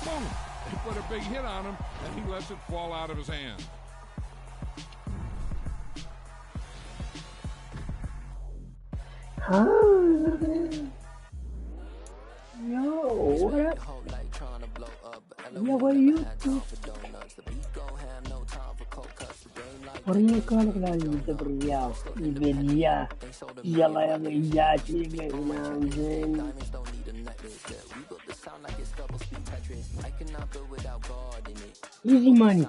Boom! They put a big hit on him, and he lets it fall out of his hand. Yo, what up? Yo, what are you doing? What are you calling about? Easy money.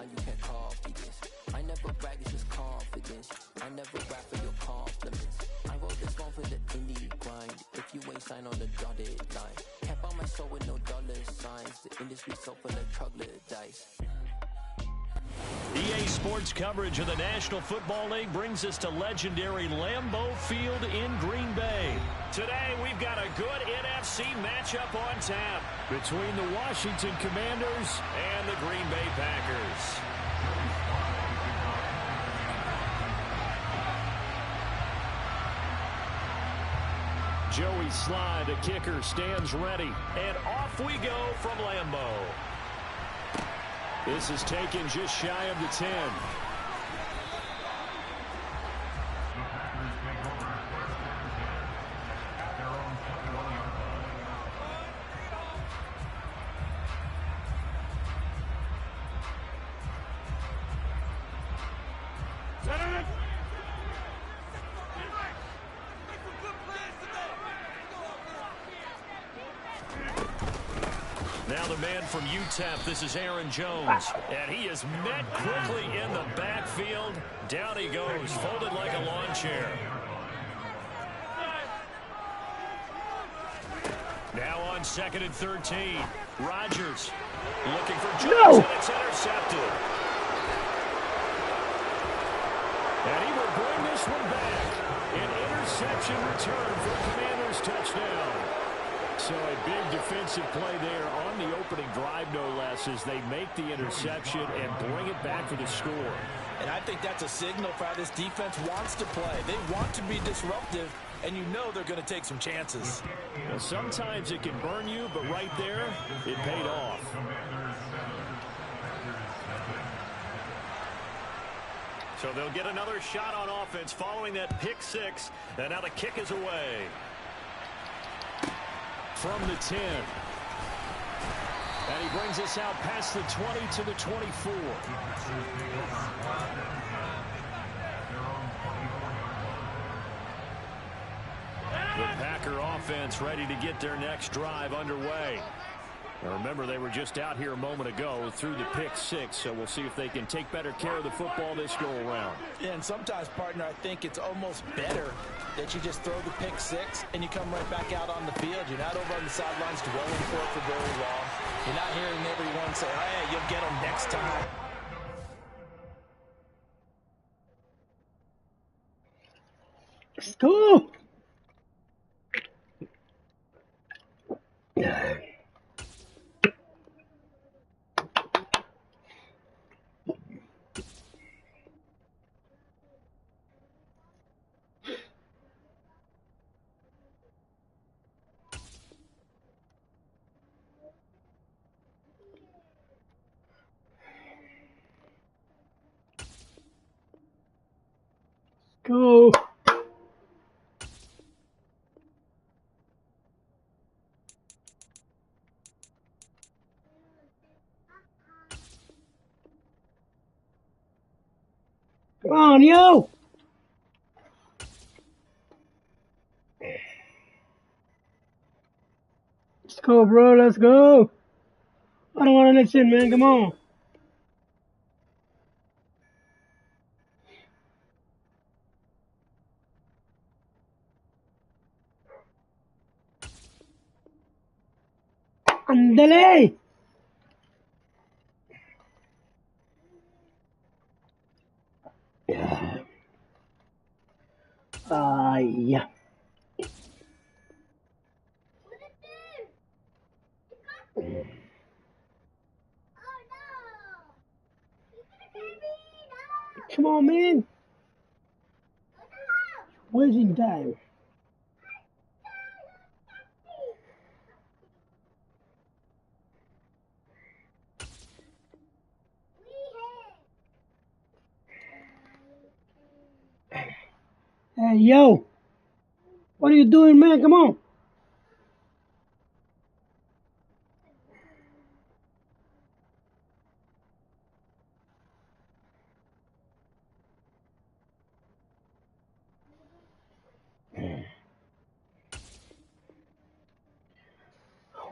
I never brag, it's just confidence. I never rap for your compliments. I wrote this one for the indie grind. If you ain't signed on the dotted line, kept on my soul with no dollar signs. The industry so full of troglodytes. EA Sports coverage of the National Football League brings us to legendary Lambeau Field in Green Bay. Today, we've got a good NFC matchup on tap between the Washington Commanders and the Green Bay Packers. Joey Slye, the kicker, stands ready. And off we go from Lambeau. This is taken just shy of the 10. Now the man from UTEP, this is Aaron Jones. And he is met quickly in the backfield. Down he goes, folded like a lawn chair. Now on 2nd and 13. Rodgers looking for Jones, and it's intercepted. And he will bring this one back. An interception return for a Commanders touchdown. So a big defensive play there on the opening drive, no less, as they make the interception and bring it back for the score. And I think that's a signal for how this defense wants to play. They want to be disruptive, and you know they're going to take some chances. Well, sometimes it can burn you, but right there, it paid off. So they'll get another shot on offense following that pick six, and now the kick is away. From the 10. And he brings us out past the 20 to the 24. The Packer offense ready to get their next drive underway. Now remember, they were just out here a moment ago through the pick six, so we'll see if they can take better care of the football this go around. Yeah, and sometimes, partner, I think it's almost better that you just throw the pick six and you come right back out on the field. You're not over on the sidelines dwelling for it for very long. You're not hearing everyone say, oh, yeah, you'll get them next time. Let's go! Go! Come on, yo! Let's go, bro. Let's go. I don't want to let you in, man. Come on. Andale! Yeah. Yeah. Come on, man. Wasting time. Hey, yo. What are you doing, man? Come on.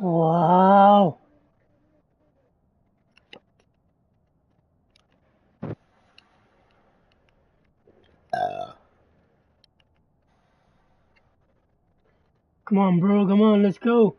Wow. Come on, bro. Come on. Let's go.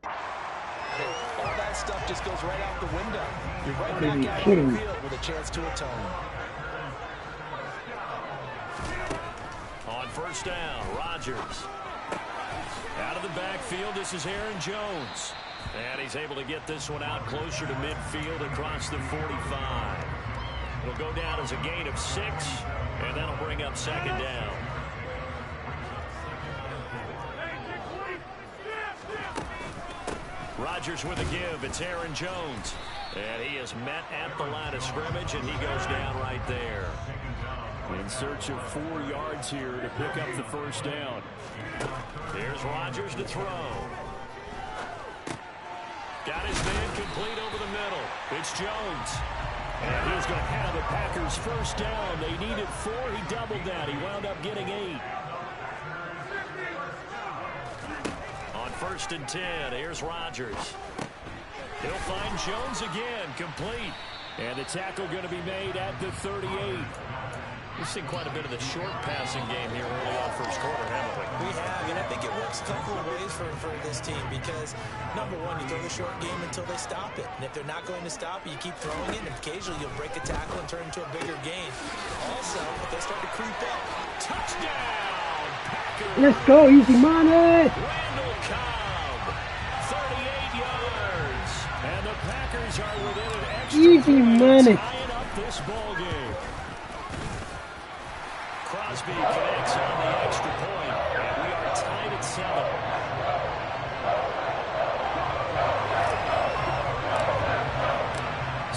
All that stuff just goes right out the window. You're right Are you back out on kidding the me? field with a chance to atone. On first down, Rodgers. Out of the backfield, this is Aaron Jones. And he's able to get this one out closer to midfield across the 45. It'll go down as a gain of 6, and that'll bring up second down. Rodgers with a give. It's Aaron Jones. And he is met at the line of scrimmage, and he goes down right there. In search of 4 yards here to pick up the first down. Here's Rodgers to throw. Got his man complete over the middle. It's Jones. And he's going to have the Packers first down. They needed 4. He doubled that. He wound up getting 8. On first and 10, here's Rodgers. He'll find Jones again, complete. And the tackle going to be made at the 38. We've seen quite a bit of the short passing game here early on first quarter, haven't we? We have, and I think it works a couple of ways for this team because, number one, you throw the short game until they stop it. And if they're not going to stop it, you keep throwing it, and occasionally you'll break a tackle and turn into a bigger gain. Also, if they start to creep up, Touchdown, Packers! Let's go. Easy money. Randall Cobb, 38 yards. And the Packers are within an extra Easy point, money. tying up this ball game. Crosby connects on the extra point, and we are tied at 7.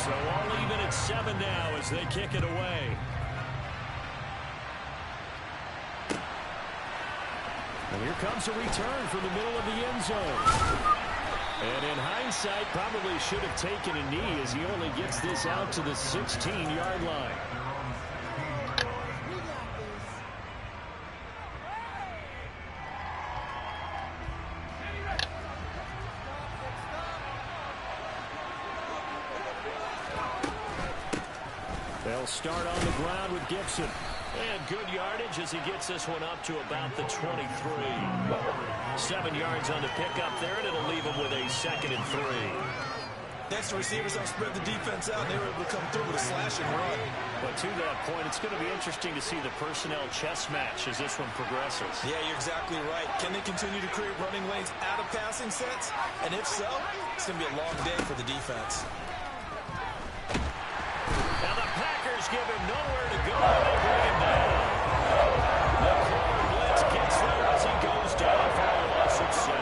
So all even at 7 now as they kick it away. And here comes a return from the middle of the end zone. And in hindsight, probably should have taken a knee as he only gets this out to the 16-yard line. They'll start on the ground with Gibson. And good yardage as he gets this one up to about the 23. 7 yards on the pickup there, and it'll leave him with a 2nd and 3. next the receivers don't spread the defense out, and they were able to come through with a slash and run. But to that point, it's going to be interesting to see the personnel chess match as this one progresses. Yeah, you're exactly right. Can they continue to create running lanes out of passing sets? And if so, it's going to be a long day for the defense. Now the Packers give him nowhere to go. They bring him down. The corner blitz gets there as he goes down for a loss of 7.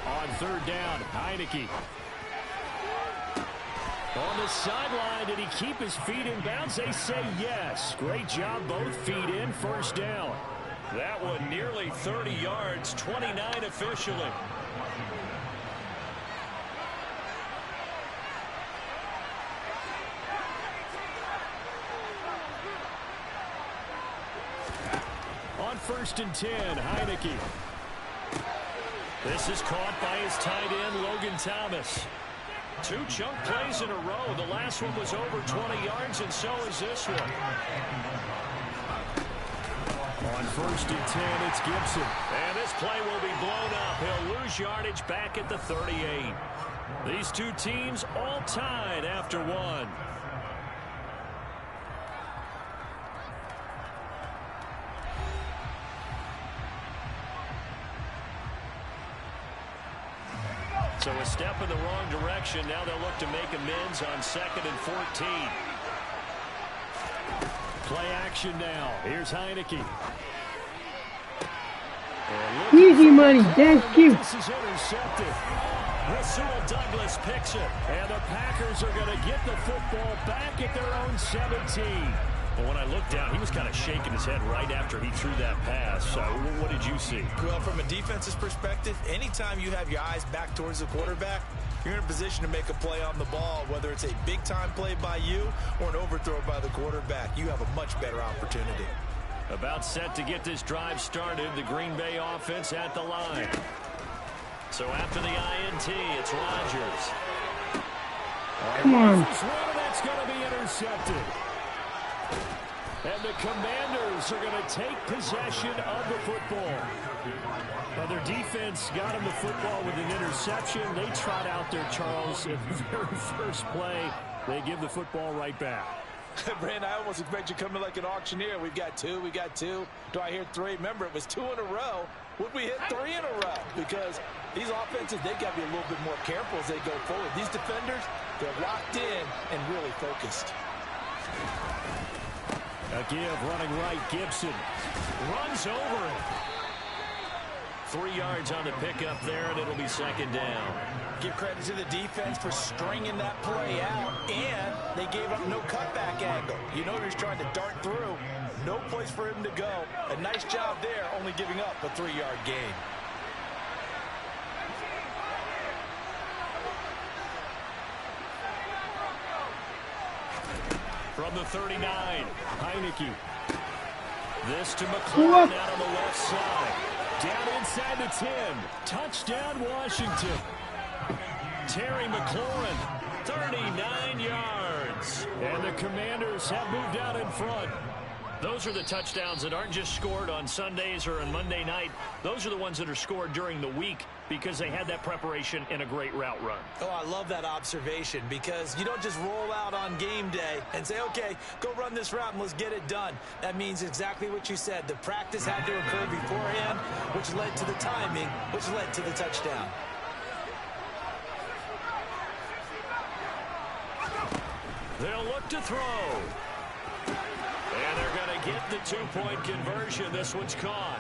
On third down, Heineke. On the sideline, did he keep his feet in bounds? They say yes. Great job, both feet in, first down. That one nearly 30 yards, 29 officially. On first and 10, Heineke. This is caught by his tight end, Logan Thomas. 2 chunk plays in a row. The last one was over 20 yards, and so is this one. On first and 10, it's Gibson. And this play will be blown up. He'll lose yardage back at the 38. These two teams all tied after 1. So a step in the wrong direction. Now they'll look to make amends on 2nd and 14. Play action now. Here's Heineke. Easy money. That's cute. This is intercepted. Rasul Douglas picks it. And the Packers are going to get the football back at their own 17. Well, when I looked down, he was kind of shaking his head right after he threw that pass. What did you see? Well, from a defense's perspective, anytime you have your eyes back towards the quarterback, you're in a position to make a play on the ball, whether it's a big-time play by you or an overthrow by the quarterback. You have a much better opportunity. About set to get this drive started, the Green Bay offense at the line. So after the INT, it's Rodgers. Come on. That's going to be intercepted. And the Commanders are going to take possession of the football. Now their defense got him the football with an interception. They trot out there, Charles, at the very first play. They give the football right back. Brand, I almost expect you coming like an auctioneer. We've got two. Do I hear three? Remember, it was 2 in a row. Would we hit 3 in a row? Because these offenses, they've got to be a little bit more careful as they go forward. These defenders, they're locked in and really focused. A give, running right, Gibson runs over it. 3 yards on the pickup there, and it'll be 2nd down. Give credit to the defense for stringing that play out, and they gave up no cutback angle. You know he's trying to dart through. No place for him to go. A nice job there, only giving up a 3-yard gain. From the 39, Heineke. This to McLaurin out on the left side. Down inside the 10. Touchdown, Washington. Terry McLaurin, 39 yards. And the Commanders have moved out in front. Those are the touchdowns that aren't just scored on Sundays or on Monday night. Those are the ones that are scored during the week because they had that preparation and a great route run. Oh, I love that observation because you don't just roll out on game day and say, okay, go run this route and let's get it done. That means exactly what you said. The practice had to occur beforehand, which led to the timing, which led to the touchdown. They'll look to throw. And they're going to get the 2-point conversion. This one's caught.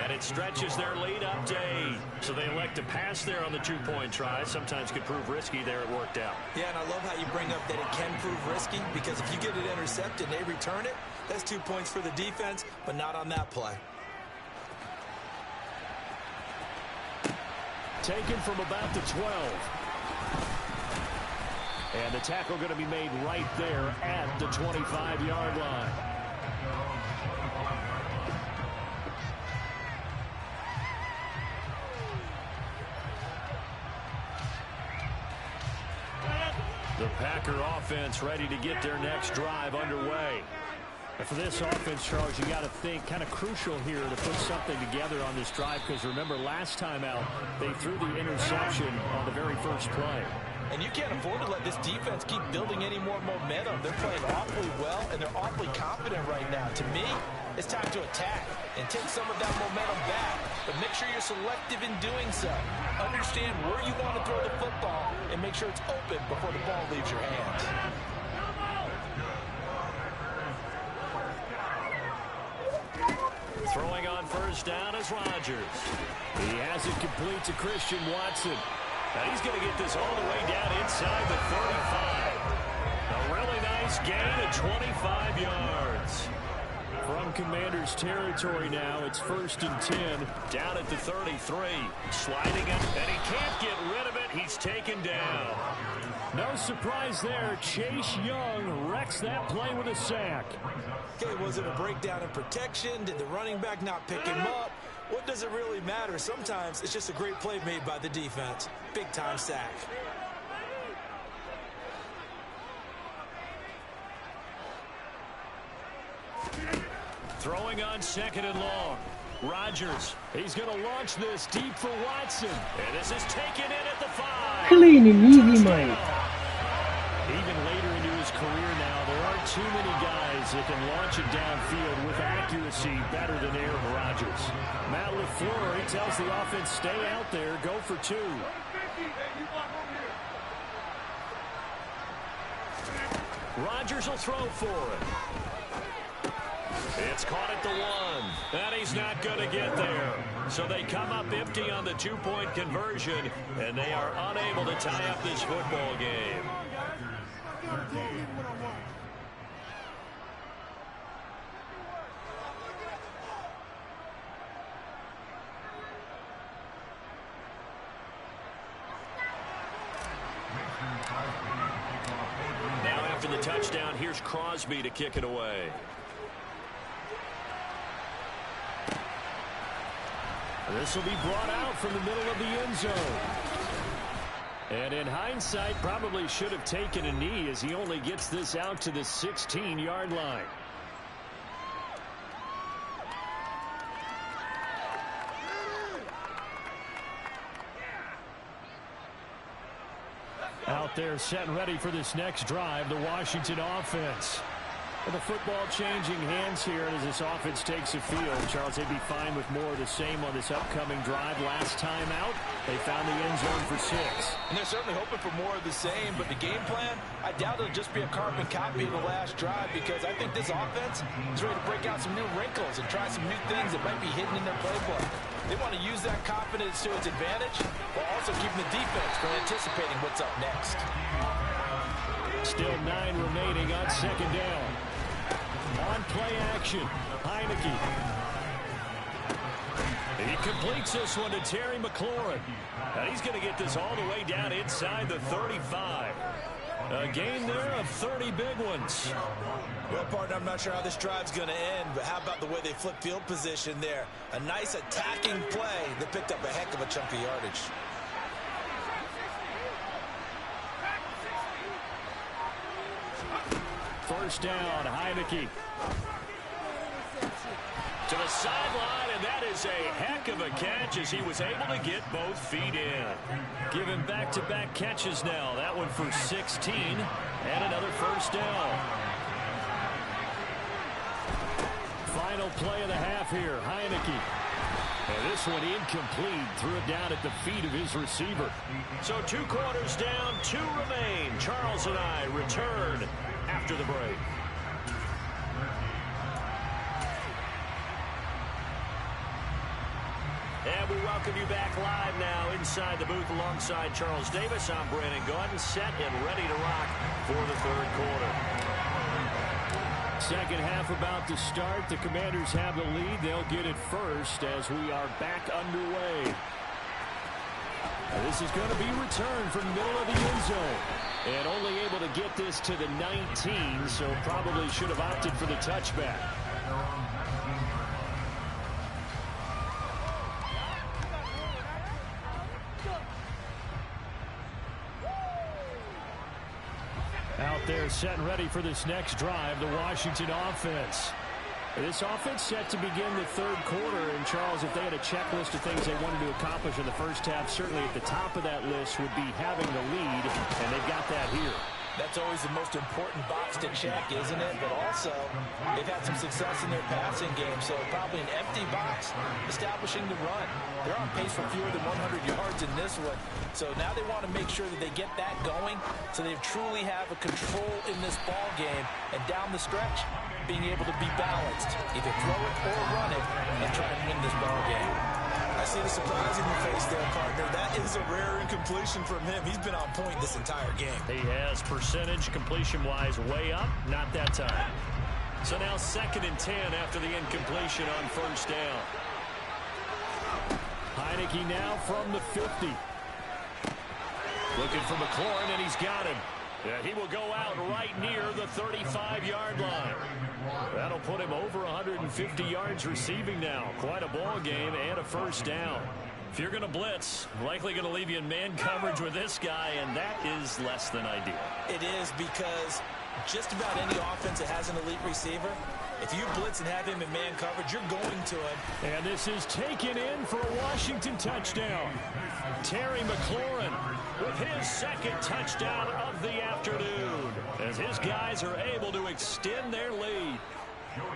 And it stretches their lead up to 8. So they elect to pass there on the 2-point try. Sometimes could prove risky. There it worked out. Yeah, and I love how you bring up that it can prove risky because if you get it intercepted and they return it, that's 2 points for the defense, but not on that play. Taken from about the 12. And the tackle going to be made right there at the 25-yard line. The Packer offense ready to get their next drive underway. And for this offense, Charles, you got to think kind of crucial here to put something together on this drive because remember last time out they threw the interception on the very first play. And you can't afford to let this defense keep building any more momentum. They're playing awfully well, and they're awfully confident right now. To me, it's time to attack and take some of that momentum back. But make sure you're selective in doing so. Understand where you want to throw the football and make sure it's open before the ball leaves your hands. Throwing on first down is Rodgers. He has it complete to Christian Watson. Now he's going to get this all the way down inside the 35. A really nice gain of 25 yards. From Commanders territory now, it's 1st and 10, down at the 33. Sliding up, and he can't get rid of it. He's taken down. No surprise there. Chase Young wrecks that play with a sack. Okay, was it a breakdown in protection? Did the running back not pick him up? What does it really matter? Sometimes it's just a great play made by the defense. Big-time sack. Throwing on 2nd and long. Rodgers, he's going to launch this deep for Watson. And this is taken in at the 5. Clean and easy, money. Even later into his career now, there aren't too many guys that can launch it downfield with accuracy better than Aaron Rodgers. Matt LaFleur, he tells the offense, stay out there, go for 2. Rodgers will throw for it. It's caught at the 1. And he's not going to get there. So they come up empty on the two-point conversion, and they are unable to tie up this football game. Now after the touchdown, here's Crosby to kick it away. This will be brought out from the middle of the end zone. And in hindsight, probably should have taken a knee as he only gets this out to the 16-yard line. Out there set and ready for this next drive, the Washington offense. With the football changing hands here as this offense takes the field. Charles, they'd be fine with more of the same on this upcoming drive. Last time out, they found the end zone for 6. And they're certainly hoping for more of the same, but the game plan, I doubt it'll just be a carbon copy of the last drive, because I think this offense is ready to break out some new wrinkles and try some new things that might be hidden in their playbook. They want to use that confidence to its advantage, while also keeping the defense from anticipating what's up next. Still 9 remaining on second down. On play action, Heineke. He completes this one to Terry McLaurin. And he's going to get this all the way down inside the 35. A gain there of 30 big ones. Well, partner, I'm not sure how this drive's going to end, but how about the way they flip field position there? A nice attacking play that picked up a heck of a chunk of yardage. First down, Heineke. To the sideline, and that is a heck of a catch as he was able to get both feet in. Giving back-to-back catches now. That one for 16, and another first down. Final play of the half here, Heineke. And this one incomplete. Threw it down at the feet of his receiver. So 2 quarters down, 2 remain. Charles and I return after the break. And we welcome you back live now inside the booth alongside Charles Davis. I'm Brandon Gaudin, set and ready to rock for the third quarter. Second half about to start. The Commanders have the lead. They'll get it first as we are back underway. This is going to be returned from the middle of the end zone. And only able to get this to the 19, so probably should have opted for the touchback. Out there set and ready for this next drive, the Washington offense. This offense set to begin the third quarter. And, Charles, if they had a checklist of things they wanted to accomplish in the first half, certainly at the top of that list would be having the lead, and they've got that here. That's always the most important box to check, isn't it? But also, they've had some success in their passing game, so probably an empty box establishing the run. They're on pace for fewer than 100 yards in this one. So now they want to make sure that they get that going so they truly have a control in this ball game. And down the stretch, being able to be balanced, either throw it or run it, and try and win this ball game. I see the surprise in your face there, partner. That is a rare incompletion from him. He's been on point this entire game. He has percentage completion-wise way up, not that time. So now 2nd and 10 after the incompletion on first down. Heineke now from the 50. Looking for McLaurin, and he's got him. Yeah, he will go out right near the 35-yard line. That'll put him over 150 yards receiving now. Quite a ball game and a first down. If you're going to blitz, likely going to leave you in man coverage with this guy, and that is less than ideal. It is, because just about any offense that has an elite receiver, if you blitz and have him in man coverage, you're going to him. And this is taken in for a Washington touchdown. Terry McLaurin with his 2nd touchdown of the afternoon as his guys are able to extend their lead.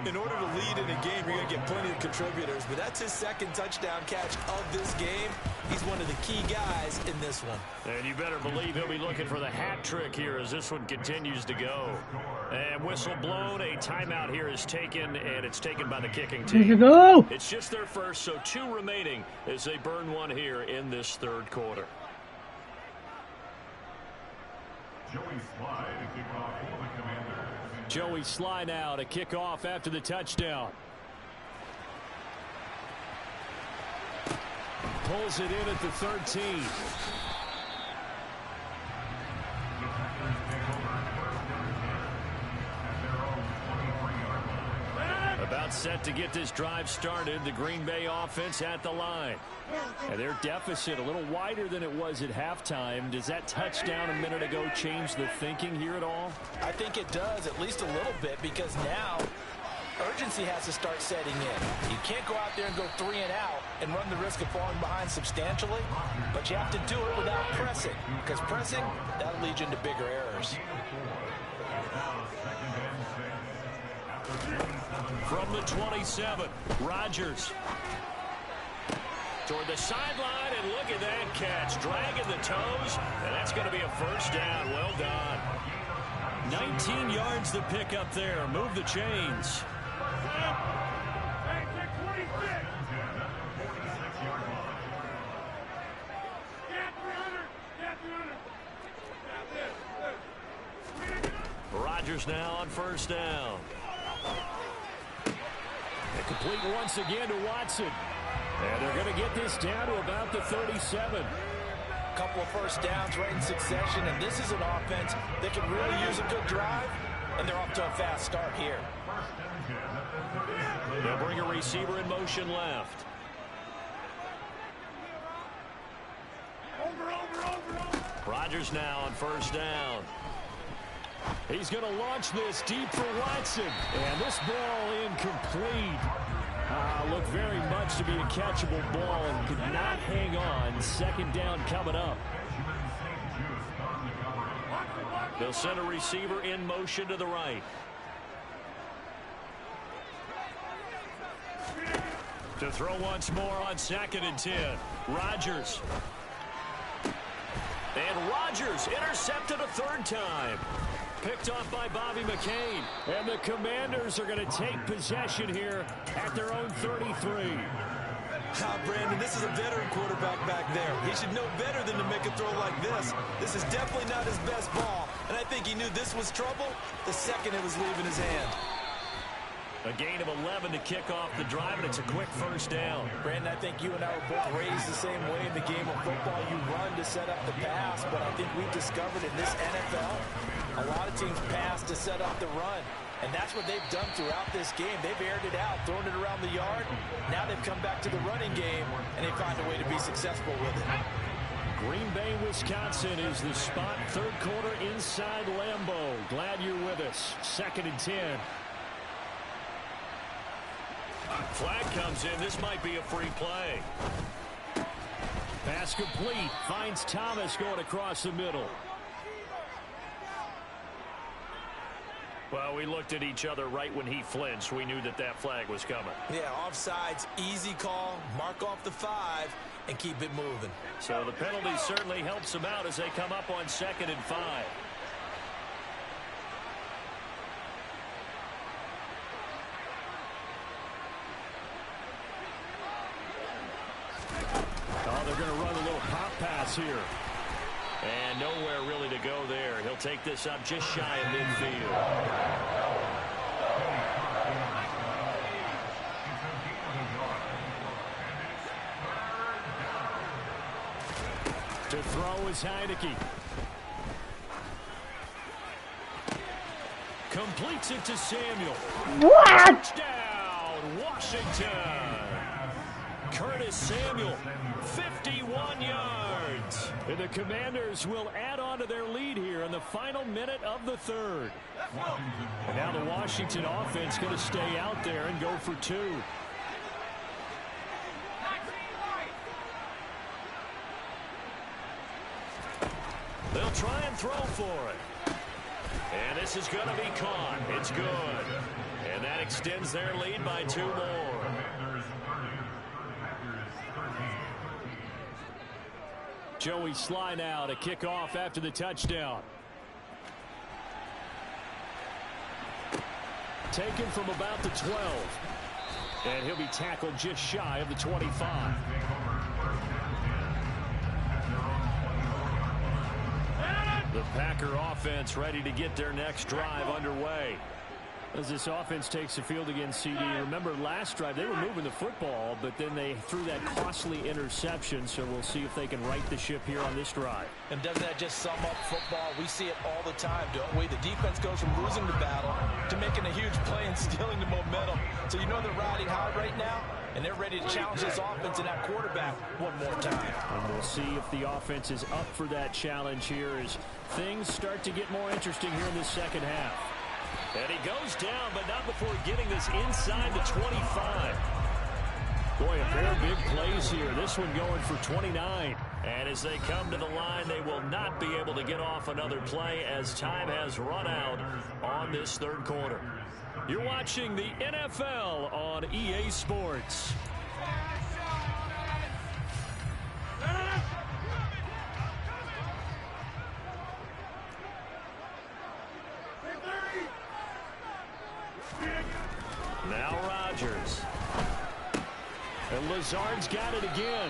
In order to lead in a game, you're going to get plenty of contributors, but that's his second touchdown catch of this game. He's one of the key guys in this one. And you better believe he'll be looking for the hat trick here as this one continues to go. And whistle blown, a timeout here is taken, and it's taken by the kicking team. Here you go. It's just their first, so 2 remaining as they burn one here in this third quarter. Joey Sly now to kick off after the touchdown. Pulls it in at the 13. About set to get this drive started. The Green Bay offense at the line. And their deficit a little wider than it was at halftime. Does that touchdown a minute ago change the thinking here at all? I think it does, at least a little bit, because now urgency has to start setting in. You can't go out there and go 3 and out and run the risk of falling behind substantially, but you have to do it without pressing, because pressing, that'll lead you into bigger errors. From the 27, Rodgers toward the sideline, and look at that catch, dragging the toes, and that's going to be a first down. Well done. 19 yards to pick up there. Move the chains. Rodgers now on first down. They complete once again to Watson. And they're going to get this down to about the 37. Couple of first downs right in succession, and this is an offense that can really use a good drive, and they're off to a fast start here. They'll bring a receiver in motion left. Rodgers now on first down. He's going to launch this deep for Watson. And this ball incomplete. Looked very much to be a catchable ball and could not hang on. Second down coming up. They'll send a receiver in motion to the right. To throw once more on 2nd and 10. Rodgers. And Rodgers intercepted a third time. Picked off by Bobby McCain. And the Commanders are going to take possession here at their own 33. Brandon, this is a veteran quarterback back there. He should know better than to make a throw like this. This is definitely not his best ball. And I think he knew this was trouble the second it was leaving his hand. A gain of 11 to kick off the drive, and it's a quick first down. Brandon, I think you and I were both raised the same way in the game of football. You run to set up the pass, but I think we've discovered in this NFL, a lot of teams pass to set up the run. And that's what they've done throughout this game. They've aired it out, thrown it around the yard. Now they've come back to the running game, and they find a way to be successful with it. Green Bay, Wisconsin is the spot. Third quarter inside Lambeau. Glad you're with us. 2nd and 10. Flag comes in. This might be a free play. Pass complete. Finds Thomas going across the middle. Well, we looked at each other right when he flinched. We knew that that flag was coming. Yeah, offsides, easy call. Mark off the 5 and keep it moving. So the penalty certainly helps them out as they come up on 2nd and 5. Oh, they're going to run a little pop pass here. And nowhere really to go there. He'll take this up just shy of midfield. To throw is Heineke. Completes it to Samuel. What? Touchdown, Washington. Curtis Samuel, 51 yards. And the Commanders will add on to their lead here in the final minute of the third. And now the Washington offense going to stay out there and go for 2. They'll try and throw for it. And this is going to be caught. It's good. And that extends their lead by 2 more. Joey Sly now to kick off after the touchdown. Taken from about the 12. And he'll be tackled just shy of the 25. The Packer offense ready to get their next drive underway. As this offense takes the field against CD, remember last drive they were moving the football, but then they threw that costly interception, so we'll see if they can right the ship here on this drive. And doesn't that just sum up football? We see it all the time, don't we? The defense goes from losing the battle to making a huge play and stealing the momentum. So you know they're riding high right now, and they're ready to challenge this offense and that quarterback one more time. And we'll see if the offense is up for that challenge here as things start to get more interesting here in the second half. And he goes down, but not before getting this inside the 25. Boy, a pair of big plays here. This one going for 29. And as they come to the line, they will not be able to get off another play as time has run out on this third quarter. You're watching the NFL on EA Sports. Now Rodgers. And Lazard's got it again.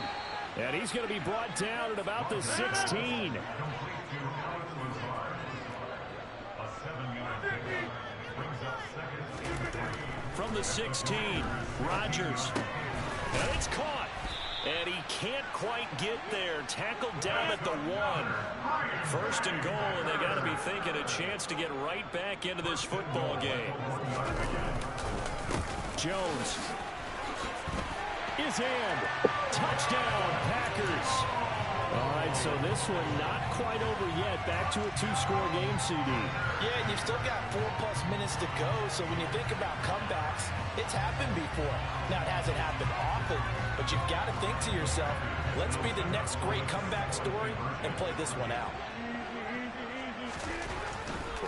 And he's going to be brought down at about the 16. From the 16, Rodgers. And it's caught. And he can't quite get there. Tackled down at the 1. First and goal, and they got to be thinking a chance to get right back into this football game. Jones is in. Touchdown, Packers. All right, so this one not quite over yet. Back to a 2-score game, CD. Yeah, and you've still got 4+ minutes to go, so when you think about comebacks, it's happened before. Now, it hasn't happened often, but you've got to think to yourself, let's be the next great comeback story and play this one out.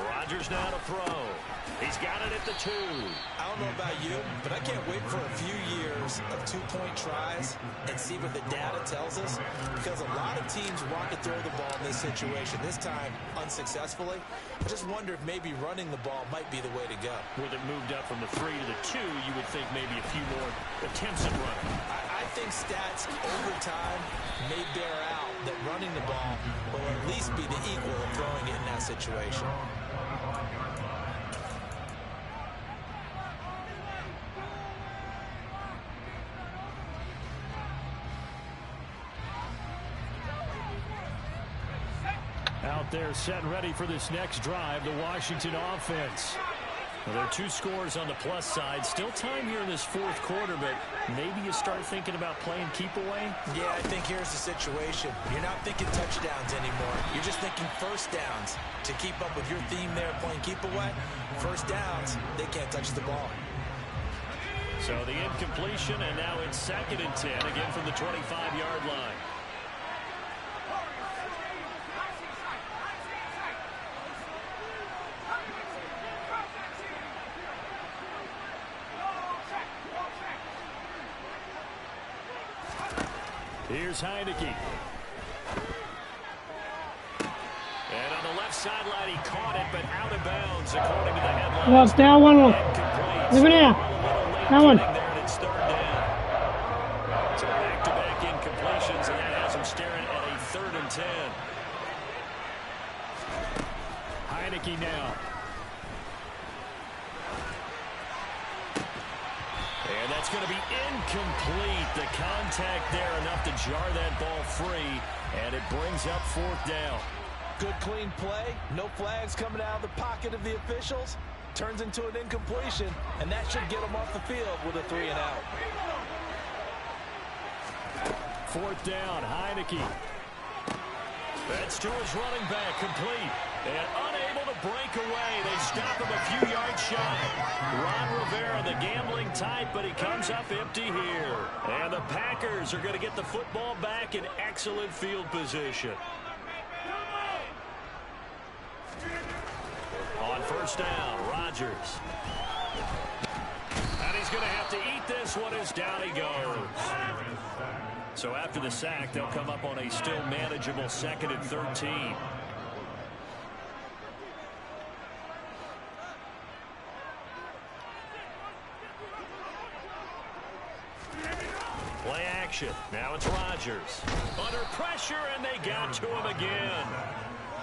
Rodgers now to throw. He's got it at the 2. I don't know about you, but I can't wait for a few years of 2-point tries and see what the data tells us, because a lot of teams want to throw the ball in this situation, this time unsuccessfully. I just wonder if maybe running the ball might be the way to go. With it moved up from the 3 to the 2, you would think maybe a few more attempts at running. I think stats over time may bear out that running the ball will at least be the equal of throwing it in that situation. Out there set and ready for this next drive, the Washington offense. Well, there are 2 scores on the plus side. Still time here in this fourth quarter, but maybe you start thinking about playing keep away? Yeah, I think here's the situation. You're not thinking touchdowns anymore. You're just thinking first downs. To keep up with your theme there, playing keep away, first downs, they can't touch the ball. So the incompletion, and now it's 2nd and 10, again from the 25-yard line. Here's Heineke. And on the left sideline, he caught it, but out of bounds, according to the headline. Look, that one. Look at that. That one. It's 3rd down. So back-to-back incompletions, and that has him staring at a 3rd and 10. Heineke now. And that's going to be incomplete. The contact there enough to jar that ball free, and it brings up 4th down. Good clean play, no flags coming out of the pocket of the officials. Turns into an incompletion, and that should get them off the field with a 3 and out. 4th down, Heineke. That's to his running back, complete. And unable to break away. They stop him a few yards shy. Ron Rivera, the gambling type, but he comes up empty here. And the Packers are going to get the football back in excellent field position. first down. Rodgers. And he's going to have to eat this one as down he goes. So after the sack, they'll come up on a still manageable 2nd and 13. Play action. Now it's Rodgers. Under pressure, and they got to him again.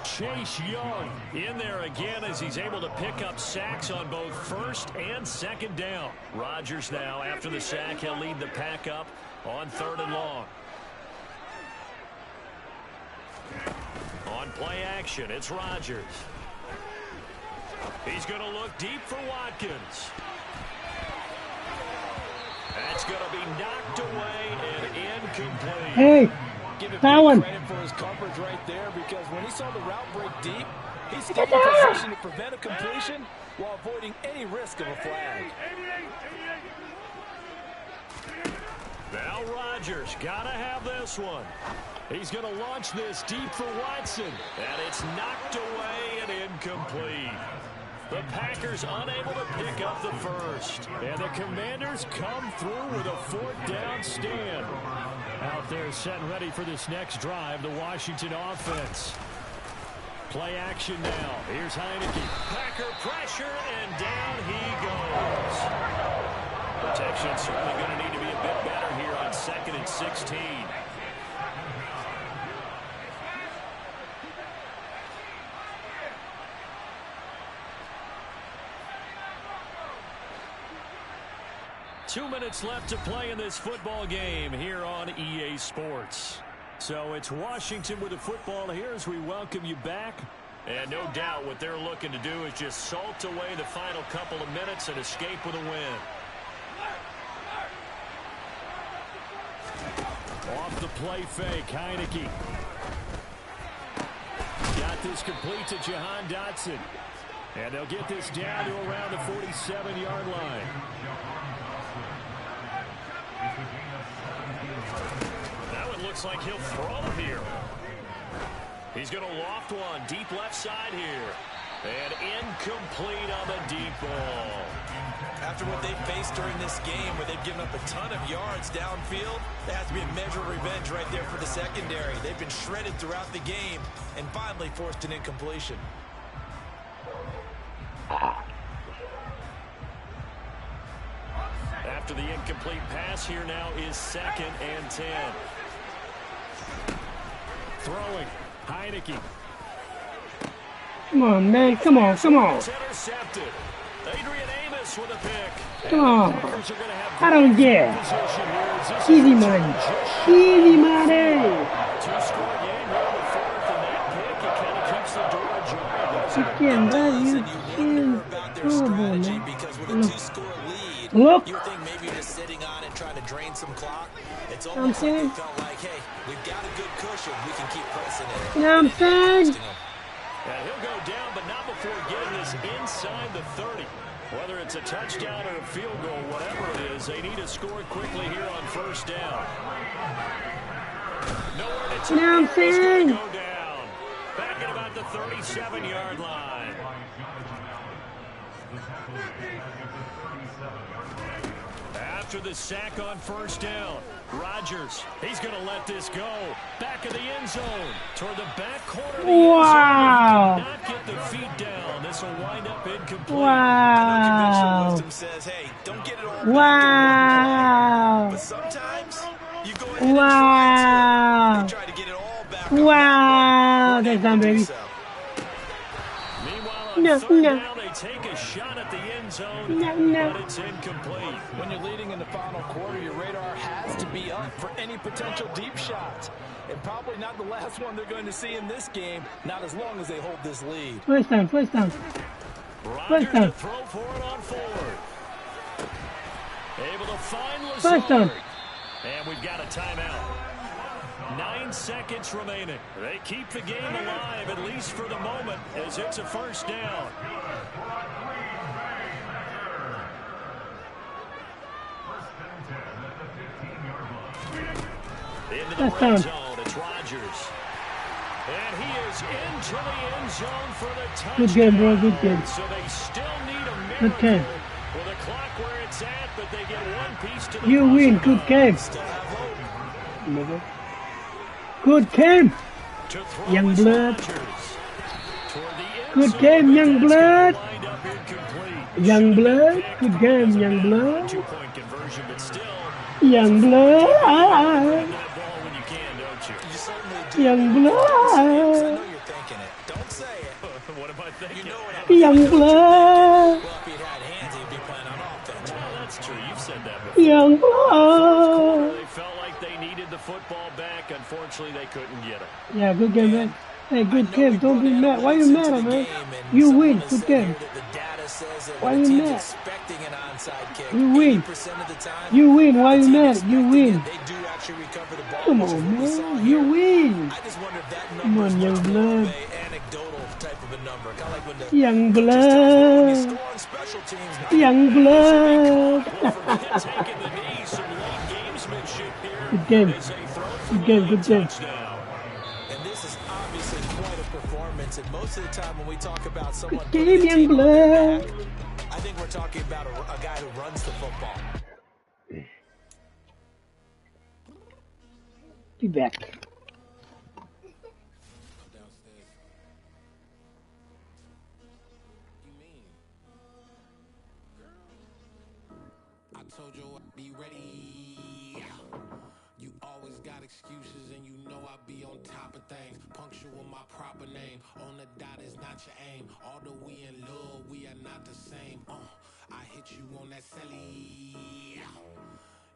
Chase Young in there again as he's able to pick up sacks on both 1st and 2nd down. Rodgers now, after the sack, he'll lead the pack up on 3rd and long. On play action, it's Rodgers. He's going to look deep for Watkins. That's going to be knocked away and incomplete. Hey, that one. Credit for his coverage right there, because when he saw the route break deep, he stayed in position to prevent a completion while avoiding any risk of a flag. Now Rodgers got to have this one. He's going to launch this deep for Watson, and it's knocked away and incomplete. The Packers unable to pick up the first. And the Commanders come through with a 4th down stand. Out there set and ready for this next drive, the Washington offense. Play action now. Here's Heineke. Packer pressure, and down he goes. Protection certainly going to need to be a bit better here on 2nd and 16. Two minutes left to play in this football game here on EA Sports. So it's Washington with the football here as we welcome you back. And no doubt what they're looking to do is just salt away the final couple of minutes and escape with a win. Off the play fake, Heineke. Got this complete to Jahan Dotson. And they'll get this down to around the 47-yard line. Now it looks like he'll throw here. He's going to loft one deep left side here. And incomplete on the deep ball. After what they faced during this game, where they've given up a ton of yards downfield, there has to be a measure of revenge right there for the secondary. They've been shredded throughout the game and finally forced an incompletion. After the incomplete pass, here now is 2nd and 10. Throwing, Heineke. Come on, man. Come on, come on. Intercepted. Adrian Amos with a pick. Come on. I don't get it. Easy money. Easy money. Two-score game here in the 4th, and that pick, it kind of keeps the door ajar, doesn't it? Again, Because with a 2-score lead, look. you think maybe just sitting on it, trying to drain some clock. It's I'm almost like saying? it felt like, hey, we've got a good cushion. We can keep pressing it. You know what I'm saying? And he'll go down, but not before getting this inside the 30. Whether it's a touchdown or a field goal, whatever it is, they need to score quickly here on 1st down. Nowhere to You know what I'm saying? go down. Back at about the 37-yard line. After the sack on 1st down, Rodgers, he's going to let this go. Back of the end zone, toward the back corner of the Wow. end zone. Not get the feet down. This will wind up incomplete. Wow. Wisdom says, hey, don't get it all back Wow. but sometimes you go ahead and Wow. try to get it all back. Wow. That's done, baby. Meanwhile, on No, 3rd no. down, they take a shot at the end zone, No. but it's incomplete. When you're leading in the final quarter, your radar has to be up for any potential deep shots. And probably not the last one they're going to see in this game, not as long as they hold this lead. First down, first down. Rodgers down. to throw for it on 4th. Able to find First down. Lazard. And we've got a timeout. 9 seconds remaining. They keep the game alive, at least for the moment, as it's a 1st down. Into the red zone, it's Rodgers. And he is into the end zone for the touchdown. Good game, bro. Good game. So they still need a Good miracle game. with a clock where it's at, but they get one piece to the You win. Good game. Good game. Young blood. Good game, young blood. Young blood. Good game, young blood. Two-point conversion, but still. Young blood. That ball when you can, don't you? You certainly do. Young I know blood. you're thinking it. Don't say it. What am I thinking? You know what I'm Young blood. Well, if he'd had hands, he'd be playing on offense. Well, that's true. You've said that before. Young blood. They felt like they needed the football back. Unfortunately, they couldn't get it. Yeah, good game, man. Hey, good game. Don't be mad. Why you mad, man? You win. Good game. Why you mad? You win. You win. Why you mad? You win. Come on, man. You win. Come on, young blood. Young blood. Young blood. Good game. Good game. Good game. And this is obviously quite a performance. And most of the time when we talk about someone Good game, young blood. I think we're talking about a guy who runs the football. Be back. I told you I'd be ready. You always got excuses and you know I be on top of things. Punctual my proper name. On the dot is not your aim. Although we in love, we are not the same. I hit you on that celly.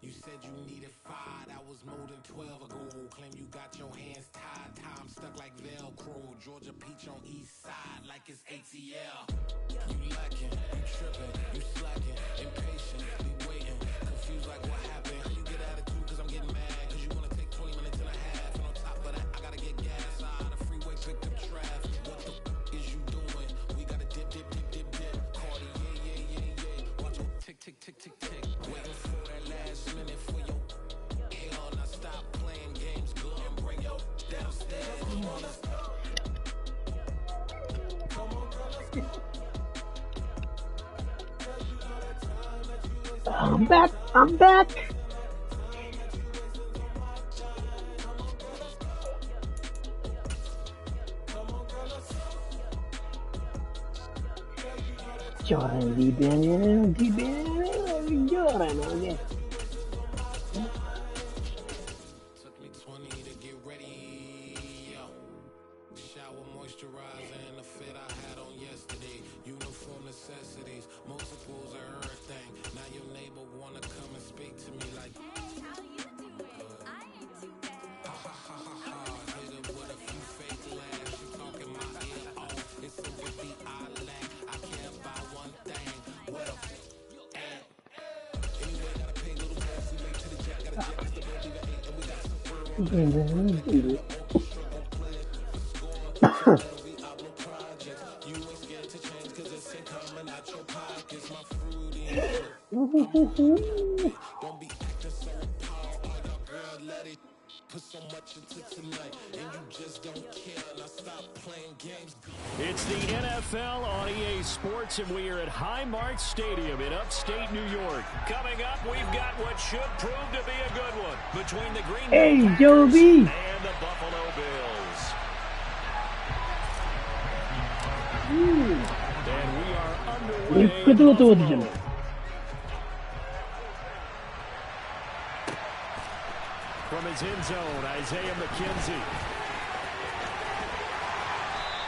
You said you needed 5, that was more than 12 ago. Claim you got your hands tied, time stuck like Velcro. Georgia Peach on east side like it's ATL. You lacking, you tripping, you slacking, impatient, be waiting, confused like what happened. How you get attitude cause I'm getting mad, cause you wanna take 20 minutes and a half. And on top of that, I gotta get gas out of the freeway, pick up traffic. What the is you doing? We gotta dip, dip, dip, dip, dip. Cardi, yeah. Watch your tick, tick, tick, tick, tick. Waiting for that last minute for your hell. Now stop playing games, go and bring your downstairs. Come on, let's go. Come on, girl, let's go. I'm back. I'm back. Lloran, lloran, oye. Took me 20 to get ready. Yo. Shower moisturizer and the fit I had on yesterday. Uniform necessities, multiples of everything. Now your neighbor wanna come and speak to me like, Hey, how you doing? I ain't too bad. ha ha ha ha ha. Hit her with a few fake laughs. She talking my ear off. It's sympathy I lack. I care about one thing. What a at. Anyway, gotta pay little gas. We make to the jack. Gotta jack us the bill. Leave it 8 and we got some fur on. You ain't scared to change cause it's ain't coming out your pockets. My fruity. Don't be acting so appalled. Like a girl, let it put so much into tonight. And you just don't care. Now stop playing games. It's the NFL on EA Sports, and we are at Highmark Stadium in upstate New York. Coming up, we've got what should prove to be a good one between the Green Bay Hey, Packers Joby. and the Buffalo Bills. And we are underway. in Buffalo. From his end zone, Isaiah McKenzie.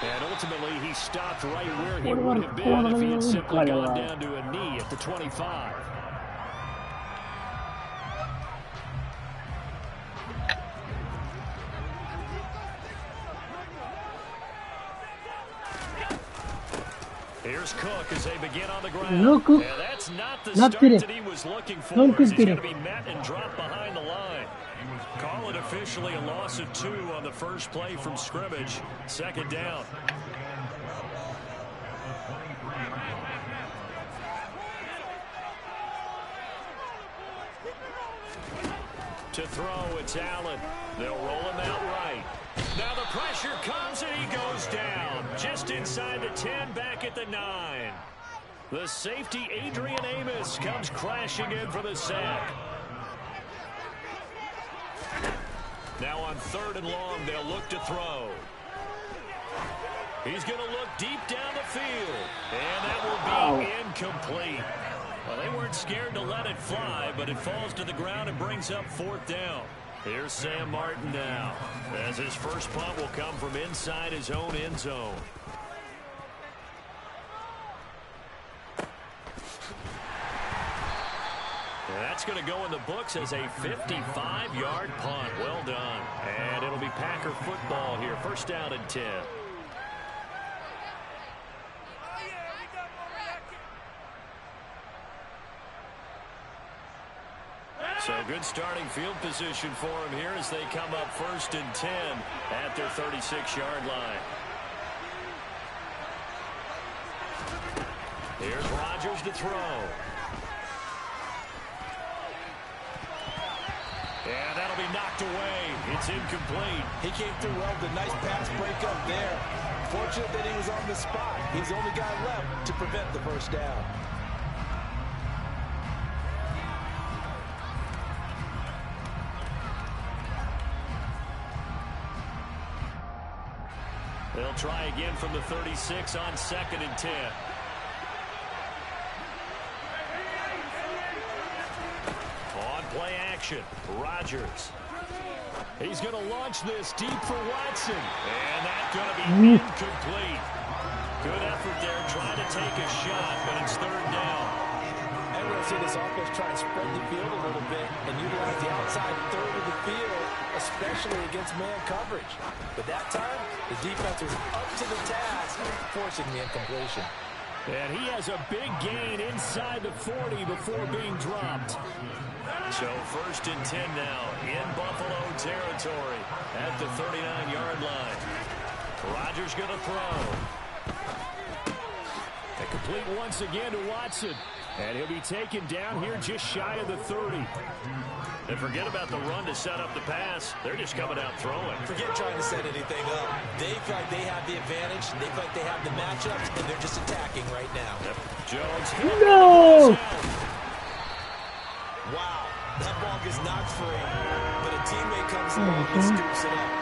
And ultimately, he stopped right where he would have been if he had simply gone down to a knee at the 25. Here's Cook as they begin on the ground. No, Cook. And that's not the Not start today. that he was looking for. Don't He's consider. going to be met and dropped behind the line. Call it officially a loss of 2 on the first play from scrimmage. Second down. To throw, it's Allen. They'll roll him out right. Now the pressure comes and he goes down. Just inside the 10, back at the 9. The safety, Adrian Amos, comes crashing in for the sack. Now on 3rd and long, they'll look to throw. He's going to look deep down the field. And that will be incomplete. Well, they weren't scared to let it fly, but it falls to the ground and brings up 4th down. Here's Sam Martin now, as his first punt will come from inside his own end zone. And that's going to go in the books as a 55-yard punt. Well done. And it'll be Packer football here. 1st down and 10. So good starting field position for him here as they come up 1st and 10 at their 36-yard line. Here's Rodgers to throw. And that'll be knocked away. It's incomplete. He came through well with a nice pass breakup there. Fortunate that he was on the spot. He's the only guy left to prevent the 1st down. They'll try again from the 36 on 2nd and 10. On play action, Rodgers. He's going to launch this deep for Watson. And that's going to be incomplete. Good effort there trying to take a shot, but it's 3rd down. And we'll see this offense try and spread the field a little bit and utilize the outside 3rd of the field, especially against man coverage. But that time, the defense was up to the task, forcing the incompletion. And he has a big gain inside the 40 before being dropped. So 1st and 10 now in Buffalo territory at the 39-yard line. Rodgers going to throw. A complete once again to Watson. And he'll be taken down here just shy of the 30. And forget about the run to set up the pass. They're just coming out throwing. Forget trying to set anything up. They feel like they have the advantage. They feel like they have the matchups, and they're just attacking right now. Yep. Jones. No! Wow. That ball gets knocked free, but a teammate comes along and scoops it up.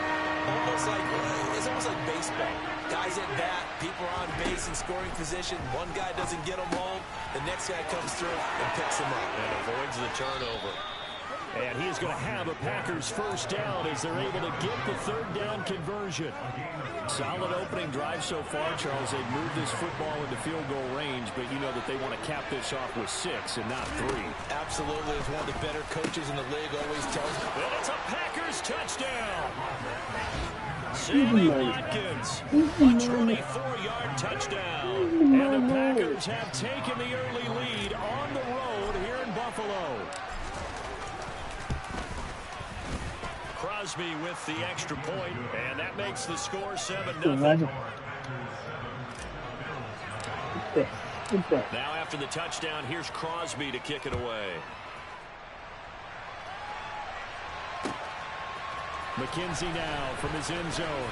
It's almost like baseball. Guys at bat, people are on base in scoring position. One guy doesn't get them home. The next guy comes through and picks him up. And avoids the turnover. And he is going to have a Packers 1st down as they're able to get the 3rd down conversion. Solid opening drive so far, Charles. They've moved this football into field goal range, but you know that they want to cap this off with 6 and not 3. Absolutely. As one of the better coaches in the league always tells me. And it's a Packers touchdown. Sammy Watkins, a 24-yard touchdown. And the Packers have taken the early lead on the road here in Buffalo. Crosby with the extra point, and that makes the score 7-0. Now after the touchdown, here's Crosby to kick it away. McKenzie now from his end zone.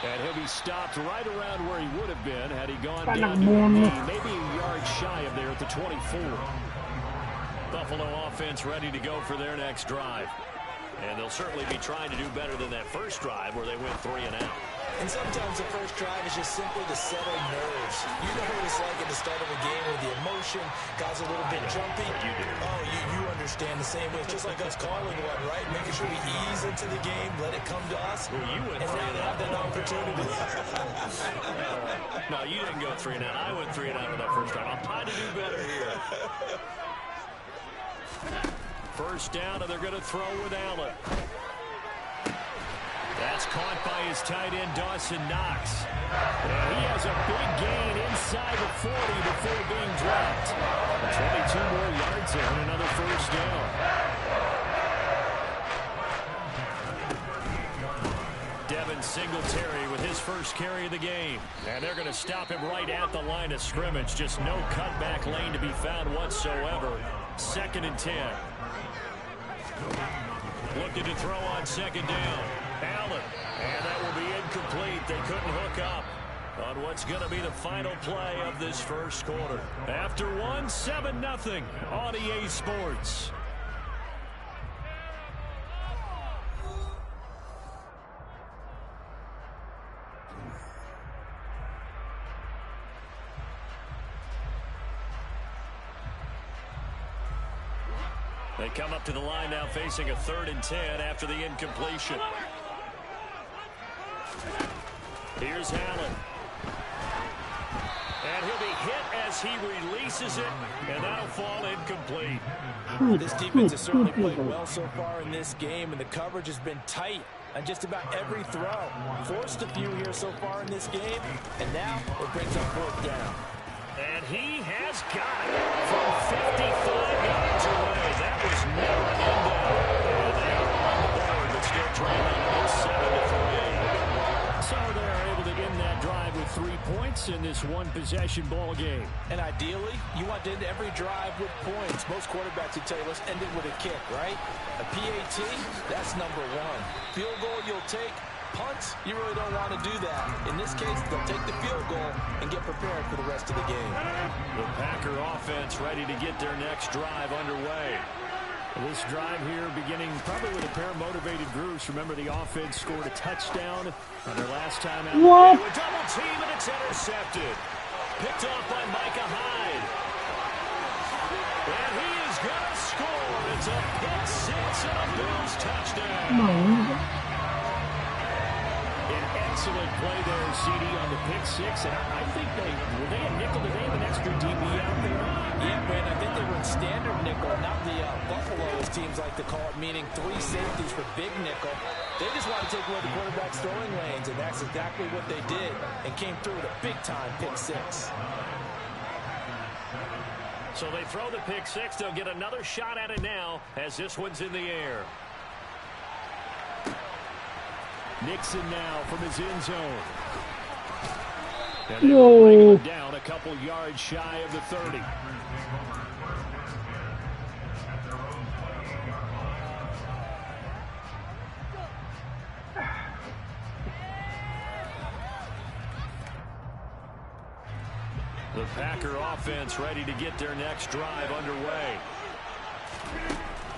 And he'll be stopped right around where he would have been had he gone down to the knee, maybe a yard shy of there at the 24. Buffalo offense ready to go for their next drive. And they'll certainly be trying to do better than that first drive where they went 3 and out. And sometimes the first drive is just simply to settle nerves. You know what it's like at the start of a game where the emotion got a little bit jumpy. You do. Oh, you understand the same way. It's just like us calling one, right? Making sure we ease into the game, let it come to us. Well, you went and 3 now and they have out. that opportunity. No, you didn't go 3 and out. I went 3 and out with that first drive. I'm trying to do better here. First down, and they're going to throw with Allen. That's caught by his tight end, Dawson Knox. And he has a big gain inside the 40 before being dropped. 22 more yards there and another first down. Devin Singletary with his first carry of the game. And they're going to stop him right at the line of scrimmage. Just no cutback lane to be found whatsoever. 2nd and 10. Looking to throw on second down. Allen. And that will be incomplete. They couldn't hook up on what's going to be the final play of this first quarter. After one, 7-0 on EA Sports. They come up to the line now facing a 3rd and 10 after the incompletion. Here's Allen. And he'll be hit as he releases it, and that'll fall incomplete. This defense has certainly played well so far in this game, and the coverage has been tight on just about every throw. Forced a few here so far in this game, and now it brings up 4th down. And he has got it from 55 yards away. That was never in doubt. And they are on the board, but still trailing at 7-3. So they're able to end that drive with 3 points in this one-possession ball game. And ideally, you want to end every drive with points. Most quarterbacks would tell you, let's end it with a kick, right? A PAT, that's number 1. Field goal you'll take. Punts, you really don't want to do that. In this case, they'll take the field goal and get prepared for the rest of the game. The Packer offense ready to get their next drive underway. This drive here beginning probably with a pair of motivated groups. Remember, the offense scored a touchdown on their last time out. What? A double team, and it's intercepted. Picked off by Micah Hyde. And he is going to score. It's a pick six and a Bills touchdown. Excellent play there, CD, on the pick six. And I think they had nickel today, an extra DB out there. Yeah, Brandon, I think they were in standard nickel, not the Buffalo, as teams like to call it, meaning 3 safeties for big nickel. They just want to take away the quarterback's throwing lanes, and that's exactly what they did, and came through with a big-time pick six. So they throw the pick six. They'll get another shot at it now as this one's in the air. Nixon now from his end zone. And they'll bring him down a couple yards shy of the 30. The Packer offense ready to get their next drive underway.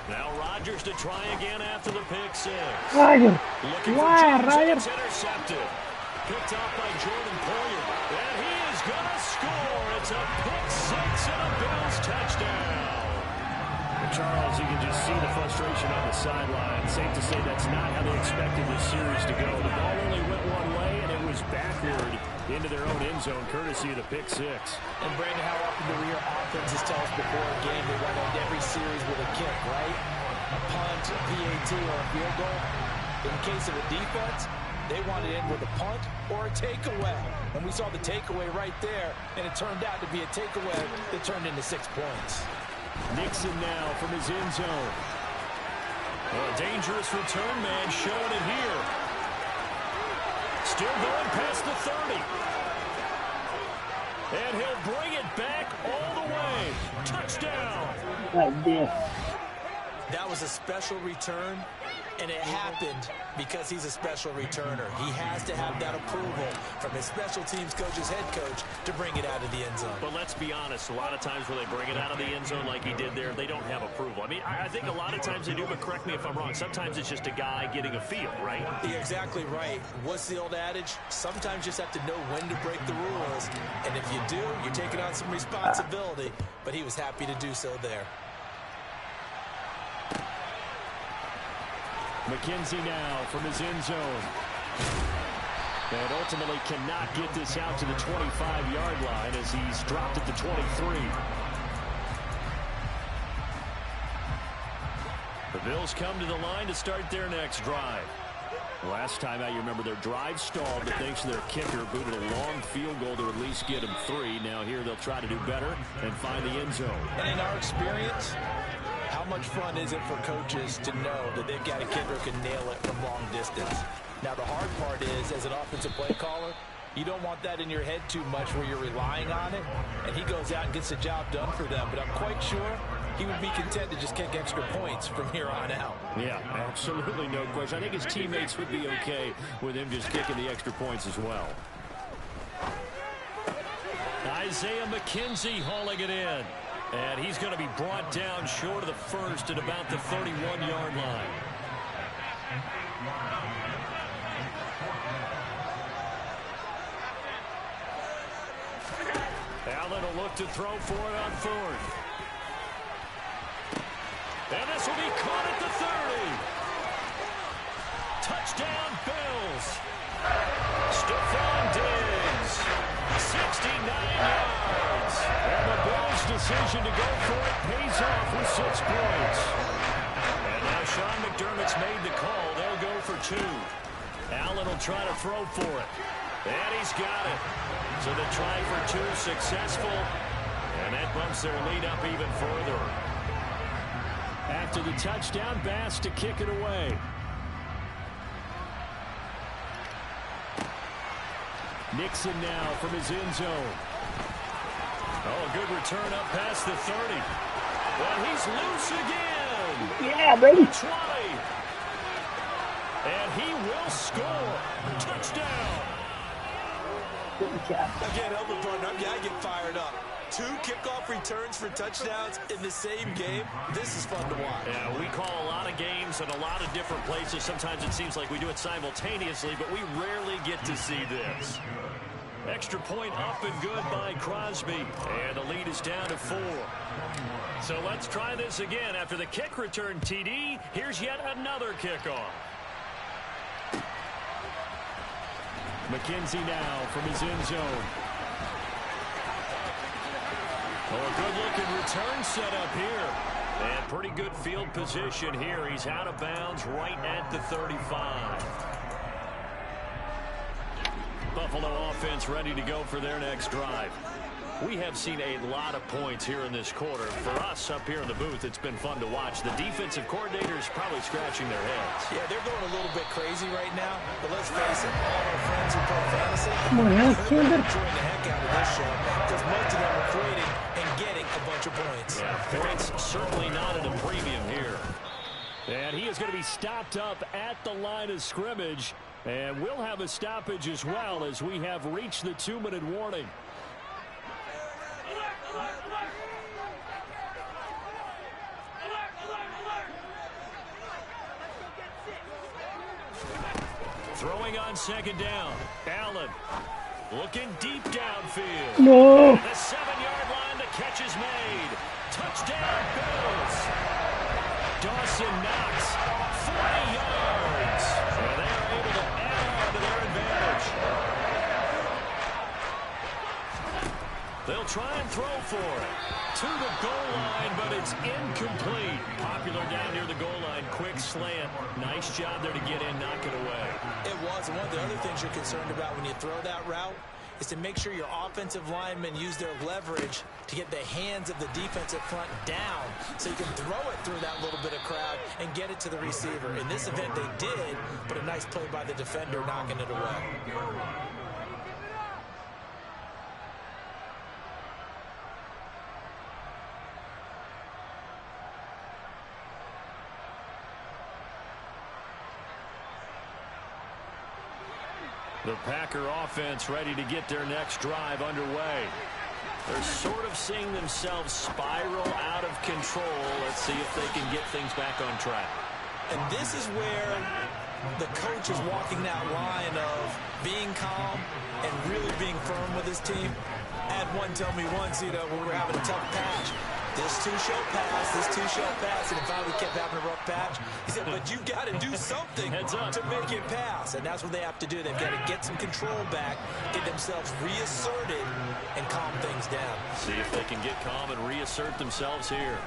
Now Rodgers to try again after the pick six. Ryder. Looking for Why, Jones, Ryder? it's intercepted. Picked off by Jordan Poyer. And he is going to score. It's a pick six and a Bills touchdown. And Charles, you can just see the frustration on the sideline. Safe to say that's not how they expected this series to go. The ball only went one way, and it was backward into their own end zone, courtesy of the pick six. And Brandon, how often do we hear offenses tell us before a game they want to end every series with a kick, right? A punt, a PAT, or a field goal. In the case of a defense, they want to end with a punt or a takeaway. And we saw the takeaway right there, and it turned out to be a takeaway that turned into 6 points. Nixon now from his end zone. A dangerous return man showing it here. Still going past the 30. And he'll bring it back all the way. Touchdown. Right there. That was a special return, and it happened because he's a special returner. He has to have that approval from his special teams coach's head coach to bring it out of the end zone. But let's be honest, a lot of times when they bring it out of the end zone like he did there, they don't have approval. I mean, I think a lot of times they do, but correct me if I'm wrong. Sometimes it's just a guy getting a feel, right? You're exactly right. What's the old adage? Sometimes you just have to know when to break the rules. And if you do, you're taking on some responsibility. But he was happy to do so there. McKenzie now from his end zone. And ultimately cannot get this out to the 25-yard line as he's dropped at the 23. The Bills come to the line to start their next drive. Last time out, you remember their drive stalled, but thanks to their kicker, booted a long field goal to at least get them 3. Now here they'll try to do better and find the end zone. And in our experience, how much fun is it for coaches to know that they've got a kicker who can nail it from long distance? Now, the hard part is, as an offensive play caller, you don't want that in your head too much where you're relying on it, and he goes out and gets the job done for them. But I'm quite sure he would be content to just kick extra points from here on out. Yeah, absolutely no question. I think his teammates would be okay with him just kicking the extra points as well. Isaiah McKenzie hauling it in. And he's going to be brought down short of the first at about the 31-yard line. Allen will look to throw for it on fourth. And this will be caught at the 30. Touchdown, Bills. Stephon Diggs, 69 yards. And the Bills' decision to go for it pays off with 6 points. And now Sean McDermott's made the call. They'll go for 2. Allen will try to throw for it. And he's got it. So the try for 2 successful. And that bumps their lead up even further. After the touchdown, Bass to kick it away. Nixon now from his end zone. Oh, a good return up past the 30. Well, he's loose again. Yeah, baby. 20. And he will score. Touchdown. I can't help it, partner. I get fired up. 2 kickoff returns for touchdowns in the same game. This is fun to watch. Yeah, we call a lot of games in a lot of different places. Sometimes it seems like we do it simultaneously, but we rarely get to see this. Extra point up and good by Crosby. And the lead is down to 4. So let's try this again. After the kick return TD, here's yet another kickoff. McKenzie now from his end zone. Oh, a good-looking return set up here. And pretty good field position here. He's out of bounds right at the 35. Buffalo offense ready to go for their next drive. We have seen a lot of points here in this quarter. For us up here in the booth, it's been fun to watch. The defensive coordinators probably scratching their heads. Yeah, they're going a little bit crazy right now. But let's face it, all our friends who play fantasy, Come on, Alex, they're Campbell. enjoying the heck out of this show because most of them are creating and getting a bunch of points. Yeah, points certainly not at a premium here. And he is going to be stopped up at the line of scrimmage. And we'll have a stoppage as well as we have reached the 2-minute warning. Throwing on second down. Allen looking deep downfield. No. And the 7-yard line, the catch is made. Touchdown, Bills. Dawson Knox, 40 yards. And they are able to add on to their advantage. They'll try and throw for it. To the goal line, but it's incomplete. Popular down near the goal line. Quick slant. Nice job there to get in, knock it away. It was. And one of the other things you're concerned about when you throw that route is to make sure your offensive linemen use their leverage to get the hands of the defensive front down so you can throw it through that little bit of crowd and get it to the receiver. In this event, they did, but a nice play by the defender knocking it away. The Packer offense ready to get their next drive underway. They're sort of seeing themselves spiral out of control. Let's see if they can get things back on track. And this is where the coach is walking that line of being calm and really being firm with his team. I had one tell me once, when we were having a tough patch, this too shall pass, this too shall pass, and if I kept having a rough patch, he said, but you've got to do something to make it pass, and that's what they have to do. They've got to get some control back, get themselves reasserted, and calm things down. See if they can get calm and reassert themselves here.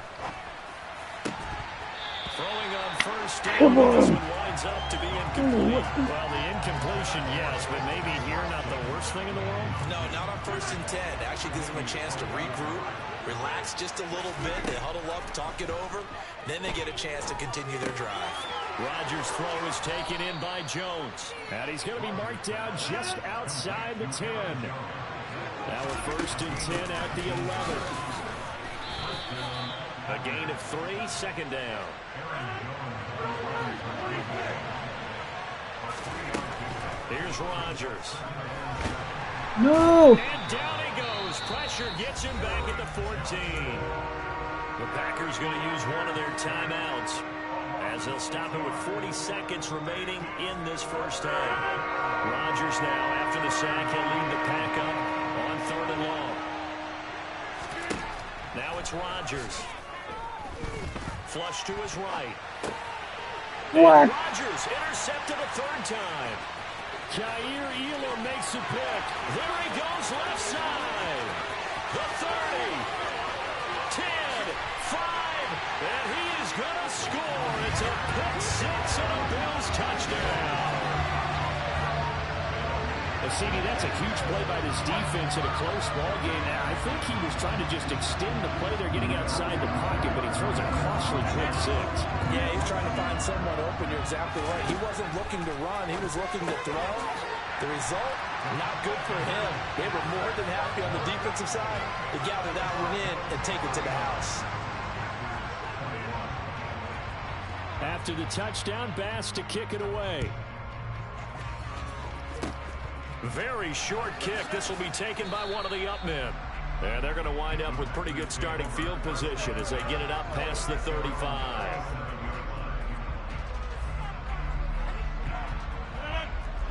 Throwing on first down, this one winds up to be incomplete. Well, the incompletion, yes, but maybe here not the worst thing in the world? No, not on 1st and 10. It actually gives them a chance to regroup, relax just a little bit. They huddle up, talk it over. Then they get a chance to continue their drive. Rodgers' throw is taken in by Jones. And he's going to be marked down just outside the 10. Now a 1st and 10 at the 11. A gain of 3, second down. Here's Rodgers. No! And down he goes. Pressure gets him back at the 14. The Packers going to use one of their timeouts as they'll stop it with 40 seconds remaining in this first half. Rodgers now, after the sack, he'll lead the pack up on 3rd and long. Now it's Rodgers. Flush to his right. What? Rodgers intercepted a 3rd time. Jair Elam makes a pick. There he goes left side. The 30. 10. 5. And he is going to score. It's a pick 6 and a Bills touchdown. CD, that's a huge play by this defense in a close ball game. I think he was trying to just extend the play there, getting outside the pocket, but he throws a costly pick 6. Yeah, he's trying to find someone open. You're exactly right. He wasn't looking to run. He was looking to throw. The result, not good for him. They were more than happy on the defensive side to gather that one in and take it to the house. After the touchdown, Bass to kick it away. Very short kick. This will be taken by one of the up men. And they're going to wind up with pretty good starting field position as they get it up past the 35.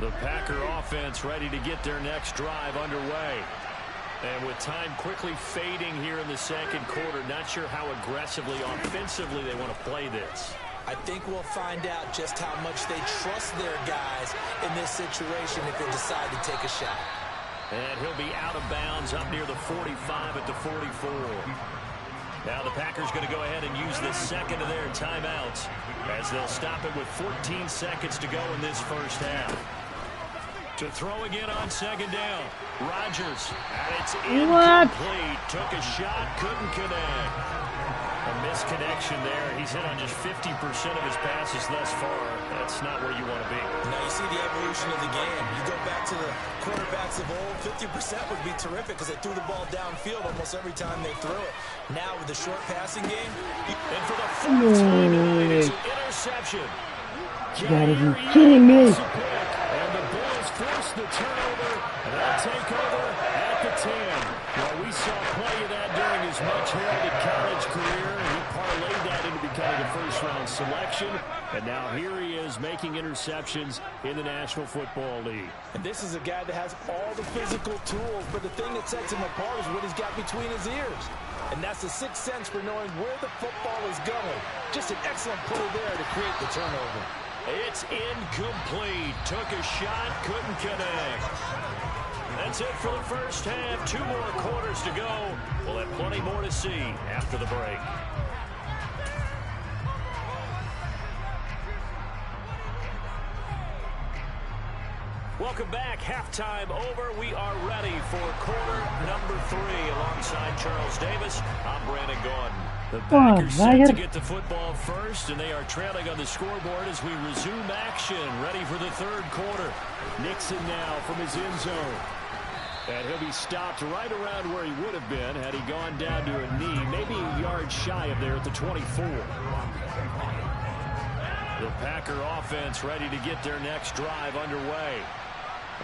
The Packer offense ready to get their next drive underway. And with time quickly fading here in the second quarter, not sure how aggressively, offensively they want to play this. I think we'll find out just how much they trust their guys in this situation if they decide to take a shot. And he'll be out of bounds up near the 45 at the 44. Now the Packers going to go ahead and use the second of their timeouts as they'll stop it with 14 seconds to go in this first half. To throw again on second down. Rodgers, and it's incomplete. Took a shot, couldn't connect. A misconnection there. He's hit on just 50% of his passes thus far. That's not where you want to be. Now you see the evolution of the game. You go back to the quarterbacks of old, 50% would be terrific because they threw the ball downfield almost every time they threw it. Now with the short passing game. And for the fourth time tonight, it's an interception. You gotta be kidding me. And the Bills force the turnover, and they'll take over at the 10. Well, we saw plenty of that during his much-heralded college career, and he parlayed that into becoming a first-round selection. And now here he is making interceptions in the National Football League. And this is a guy that has all the physical tools, but the thing that sets him apart is what he's got between his ears. And that's the sixth sense for knowing where the football is going. Just an excellent play there to create the turnover. It's incomplete. Took a shot, couldn't connect. That's it for the first half. 2 more quarters to go. We'll have plenty more to see after the break. Welcome back. Halftime over. We are ready for quarter number 3 alongside Charles Davis. I'm Brandon Gordon. The Packers set to get the football first, and they are trailing on the scoreboard as we resume action, ready for the third quarter. Nixon now from his end zone. And he'll be stopped right around where he would have been had he gone down to a knee, maybe a yard shy of there at the 24. The Packer offense ready to get their next drive underway.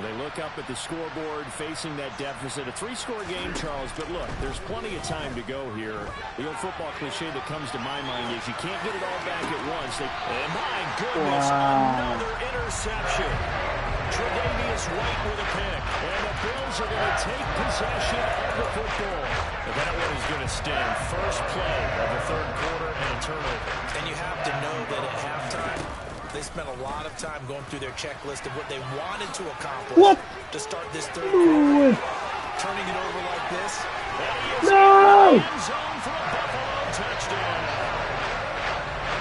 They look up at the scoreboard, facing that deficit. A 3-score game, Charles, but look, there's plenty of time to go here. The old football cliche that comes to my mind is you can't get it all back at once. And my goodness, another interception. Tre'Davious White with a pick. And the Bills are going to take possession of the football. And that one is going to stand. First play of the third quarter and a turnover. And you have to know that at halftime, they spent a lot of time going through their checklist of what they wanted to accomplish to start this third quarter. Turning it over like this. No! End zone for a Buffalo touchdown.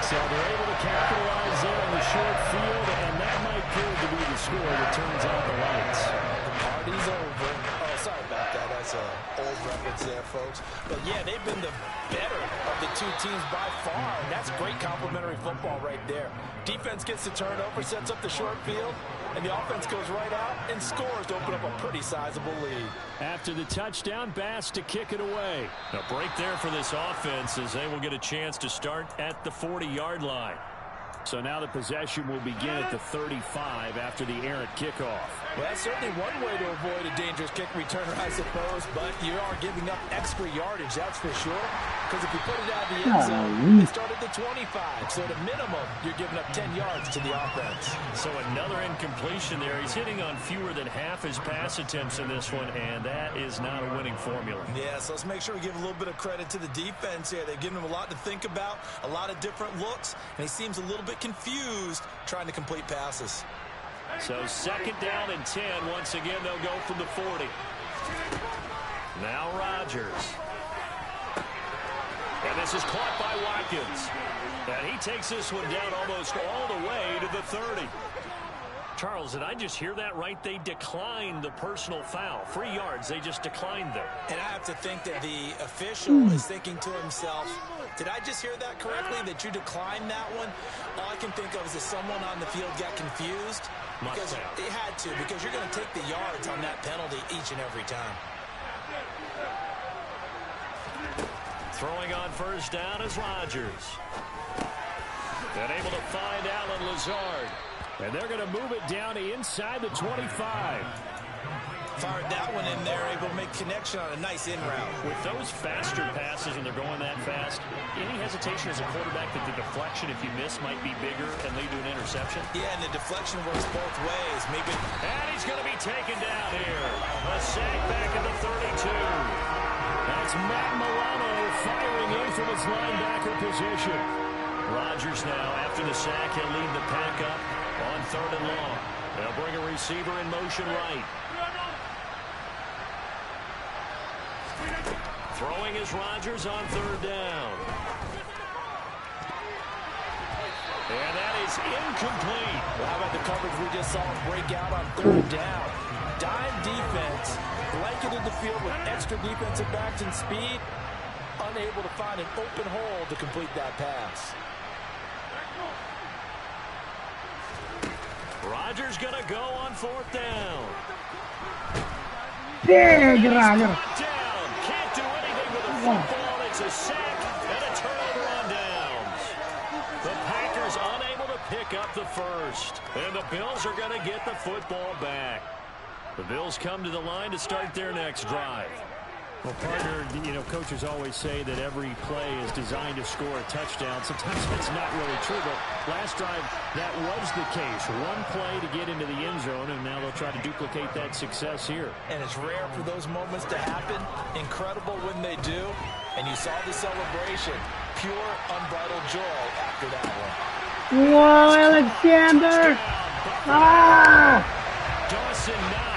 So they're able to capitalize there on the short field, and that might prove to be the score that turns out the lights. The party's over. Oh, sorry about that. That's an old reference there, folks. But, yeah, they've been the better of the two teams by far. And that's great complementary football right there. Defense gets the turnover, sets up the short field, and the offense goes right out and scores to open up a pretty sizable lead. After the touchdown, Bass to kick it away. A break there for this offense as they will get a chance to start at the 40-yard line. So now the possession will begin at the 35 after the errant kickoff. Well, that's certainly one way to avoid a dangerous kick returner, I suppose, but you are giving up extra yardage, that's for sure. Because if you put it out of the end zone, it started at the 25. So at a minimum, you're giving up 10 yards to the offense. So another incompletion there. He's hitting on fewer than half his pass attempts in this one, and that is not a winning formula. Yeah, so let's make sure we give a little bit of credit to the defense here. They've given him a lot to think about, a lot of different looks, and he seems a little bit confused trying to complete passes. So second down and 10. Once again, they'll go from the 40. Now Rodgers. And this is caught by Watkins. And he takes this one down almost all the way to the 30. Charles, did I just hear that right? They declined the personal foul. 3 yards, they just declined them. And I have to think that the official is thinking to himself, did I just hear that correctly, that you declined that one? All I can think of is that someone on the field got confused. Because it had to, because you're going to take the yards on that penalty each and every time. Throwing on first down is Rodgers. And able to find Allen Lazard. And they're going to move it down to inside the 25. Fired that one in there, able to make connection on a nice in route. With those faster passes and they're going that fast, any hesitation as a quarterback that the deflection, if you miss, might be bigger and lead to an interception? Yeah, and the deflection works both ways. Maybe. And he's going to be taken down here. A sack back at the 32. That's Matt Milano firing in from his linebacker position. Rodgers now, after the sack, he'll lead the pack up on 3rd and long. They'll bring a receiver in motion right. Throwing is Rodgers on 3rd down. And that is incomplete. Well, how about the coverage we just saw break out on 3rd down? Dime defense, blanketed the field with extra defensive backs and speed, unable to find an open hole to complete that pass. Rodgers going to go on 4th down. Big Rodgers. Can't do anything with the football. It's a sack and a turnover on downs. The Packers unable to pick up the first. And the Bills are going to get the football back. The Bills come to the line to start their next drive. Well, partner, you know, coaches always say that every play is designed to score a touchdown. Sometimes that's not really true, but last drive, that was the case. One play to get into the end zone, and now they'll try to duplicate that success here. And it's rare for those moments to happen. Incredible when they do. And you saw the celebration. Pure, unbridled joy after that one. Whoa, Alexander! Ah! Dawson Knox